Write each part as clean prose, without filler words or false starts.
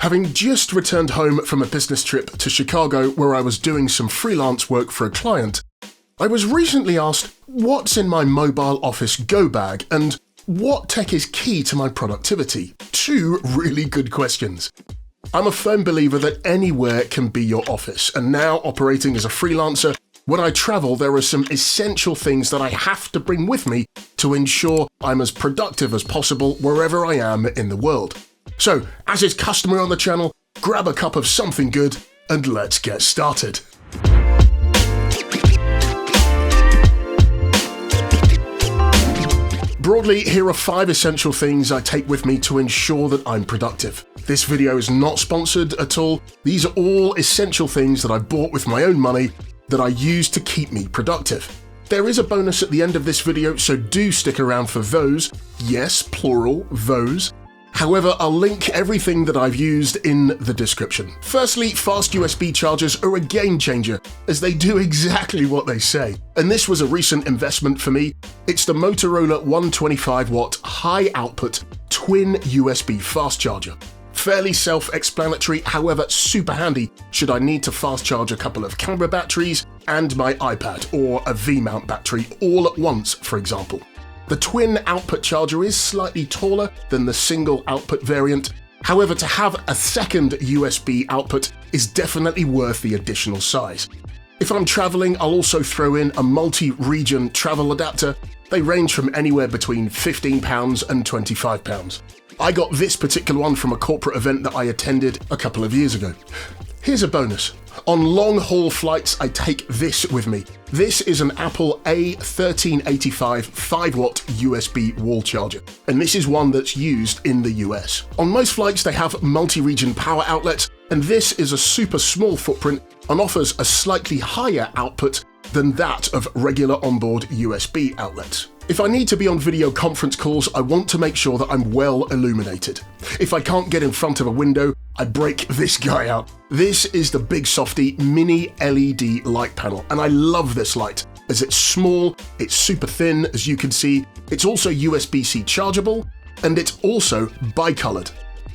Having just returned home from a business trip to Chicago where I was doing some freelance work for a client, I was recently asked what's in my mobile office go bag and what tech is key to my productivity. Two really good questions. I'm a firm believer that anywhere can be your office, and now operating as a freelancer, when I travel there are some essential things that I have to bring with me to ensure I'm as productive as possible wherever I am in the world. So, as is customary on the channel, grab a cup of something good and let's get started. Broadly, here are 5 essential things I take with me to ensure that I'm productive. This video is not sponsored at all. These are all essential things that I bought with my own money that I use to keep me productive. There is a bonus at the end of this video, so do stick around for those. Yes, plural, those. However, I'll link everything that I've used in the description. Firstly, fast USB chargers are a game changer, as they do exactly what they say. And this was a recent investment for me. It's the Motorola 125 watt high output twin USB fast charger. Fairly self-explanatory, however super handy should I need to fast charge a couple of camera batteries and my iPad or a V-mount battery all at once, for example. The twin output charger is slightly taller than the single output variant. However, to have a second USB output is definitely worth the additional size. If I'm traveling, I'll also throw in a multi-region travel adapter. They range from anywhere between £15 and £25. I got this particular one from a corporate event that I attended a couple of years ago. Here's a bonus. On long-haul flights, I take this with me. This is an Apple A1385 5-watt USB wall charger, and this is one that's used in the US. On most flights, they have multi-region power outlets, and this is a super small footprint and offers a slightly higher output than that of regular onboard USB outlets. If I need to be on video conference calls, I want to make sure that I'm well illuminated. If I can't get in front of a window, I break this guy out. This is the Big Softy mini LED light panel, and I love this light as it's small, it's super thin as you can see, it's also USB-C chargeable, and it's also bi-colored.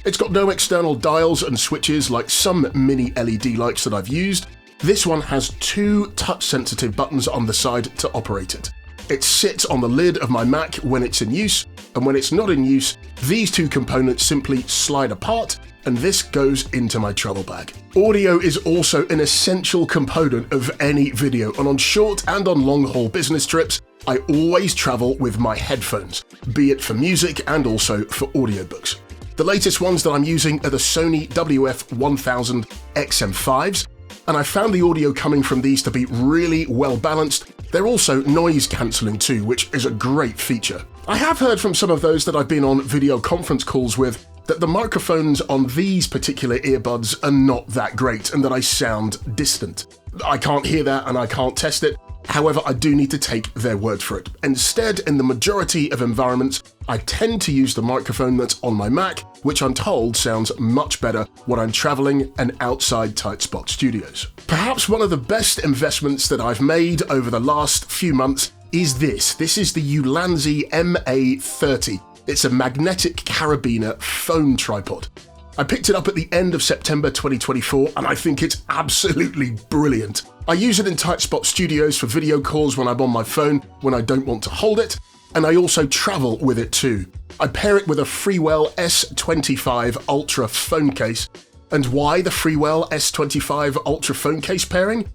It's got no external dials and switches like some mini LED lights that I've used. This one has 2 touch-sensitive buttons on the side to operate it. It sits on the lid of my Mac when it's in use, and when it's not in use, these 2 components simply slide apart, and this goes into my travel bag. Audio is also an essential component of any video, and on short and on long-haul business trips, I always travel with my headphones, be it for music and also for audiobooks. The latest ones that I'm using are the Sony WF-1000 XM5s, and I found the audio coming from these to be really well balanced. They're also noise cancelling too, which is a great feature. I have heard from some of those that I've been on video conference calls with that the microphones on these particular earbuds are not that great and that I sound distant. I can't hear that and I can't test it. However, I do need to take their word for it. Instead, in the majority of environments, I tend to use the microphone that's on my Mac, which I'm told sounds much better when I'm traveling and outside tight spot studios. Perhaps one of the best investments that I've made over the last few months is this. This is the Ulanzi MA30. It's a magnetic carabiner phone tripod. I picked it up at the end of September 2024 and I think it's absolutely brilliant. I use it in tight spot studios for video calls when I'm on my phone when I don't want to hold it, and I also travel with it too. I pair it with a Freewell S25 Ultra phone case. And why the Freewell S25 Ultra phone case pairing?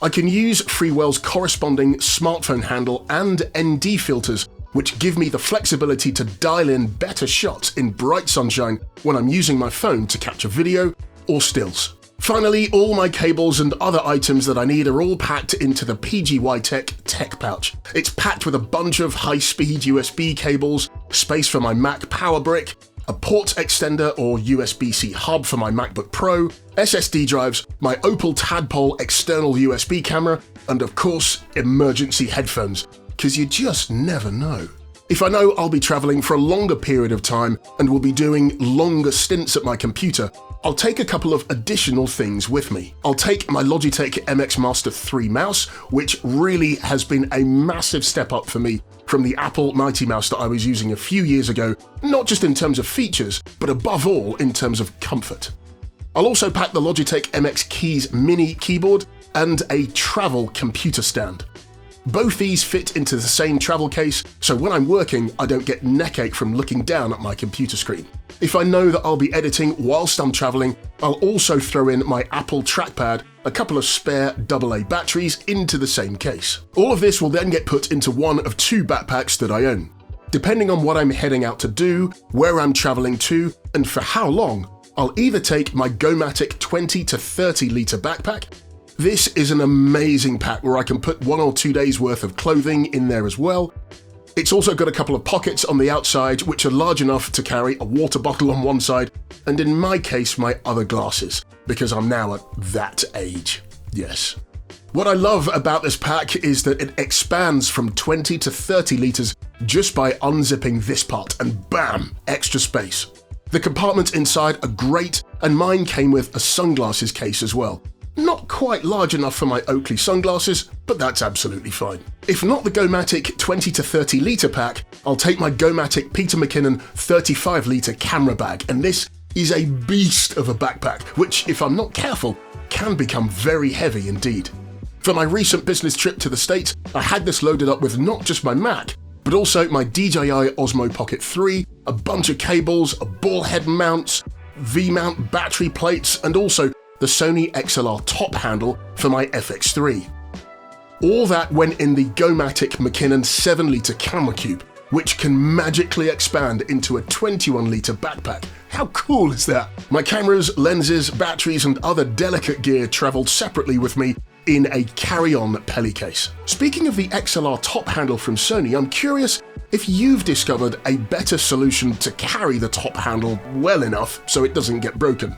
I can use Freewell's corresponding smartphone handle and ND filters, which give me the flexibility to dial in better shots in bright sunshine when I'm using my phone to capture video or stills. Finally, all my cables and other items that I need are all packed into the PGY Tech pouch. It's packed with a bunch of high-speed USB cables, space for my Mac power brick, a port extender or USB-C hub for my MacBook Pro, SSD drives, my Opal Tadpole external USB camera, and of course, emergency headphones, because you just never know. If I know I'll be traveling for a longer period of time and will be doing longer stints at my computer, I'll take a couple of additional things with me. I'll take my Logitech MX Master 3 mouse, which really has been a massive step up for me from the Apple Mighty Mouse that I was using a few years ago, not just in terms of features, but above all in terms of comfort. I'll also pack the Logitech MX Keys mini keyboard and a travel computer stand. Both these fit into the same travel case, so when I'm working, I don't get neck ache from looking down at my computer screen. If I know that I'll be editing whilst I'm traveling, I'll also throw in my Apple trackpad, a couple of spare AA batteries into the same case. All of this will then get put into one of two backpacks that I own. Depending on what I'm heading out to do, where I'm traveling to, and for how long, I'll either take my Gomatic 20 to 30 litre backpack. This is an amazing pack where I can put 1 or 2 days worth of clothing in there as well. It's also got a couple of pockets on the outside which are large enough to carry a water bottle on one side, and in my case my other glasses, because I'm now at that age. Yes. What I love about this pack is that it expands from 20 to 30 litres just by unzipping this part, and bam, extra space. The compartments inside are great, and mine came with a sunglasses case as well. Not quite large enough for my Oakley sunglasses, but that's absolutely fine. If not the Gomatic 20 to 30 litre pack, I'll take my Gomatic Peter McKinnon 35 litre camera bag, and this is a beast of a backpack, which, if I'm not careful, can become very heavy indeed. For my recent business trip to the States, I had this loaded up with not just my Mac, but also my DJI Osmo Pocket 3, a bunch of cables, a ball head mounts, V-mount battery plates, and also the Sony XLR top handle for my FX3. All that went in the Gomatic McKinnon 7 litre camera cube, which can magically expand into a 21 litre backpack. How cool is that? My cameras, lenses, batteries, and other delicate gear travelled separately with me in a carry-on pelly case. Speaking of the XLR top handle from Sony, I'm curious if you've discovered a better solution to carry the top handle well enough so it doesn't get broken.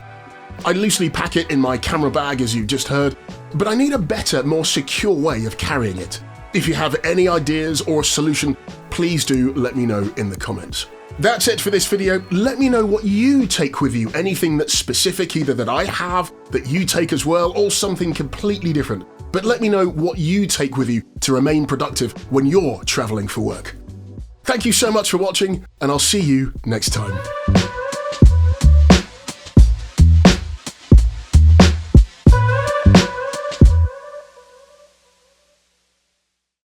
I loosely pack it in my camera bag as you've just heard, but I need a better, more secure way of carrying it. If you have any ideas or a solution, please do let me know in the comments. That's it for this video. Let me know what you take with you, anything that's specific, either that I have, that you take as well, or something completely different. But let me know what you take with you to remain productive when you're traveling for work. Thank you so much for watching, and I'll see you next time.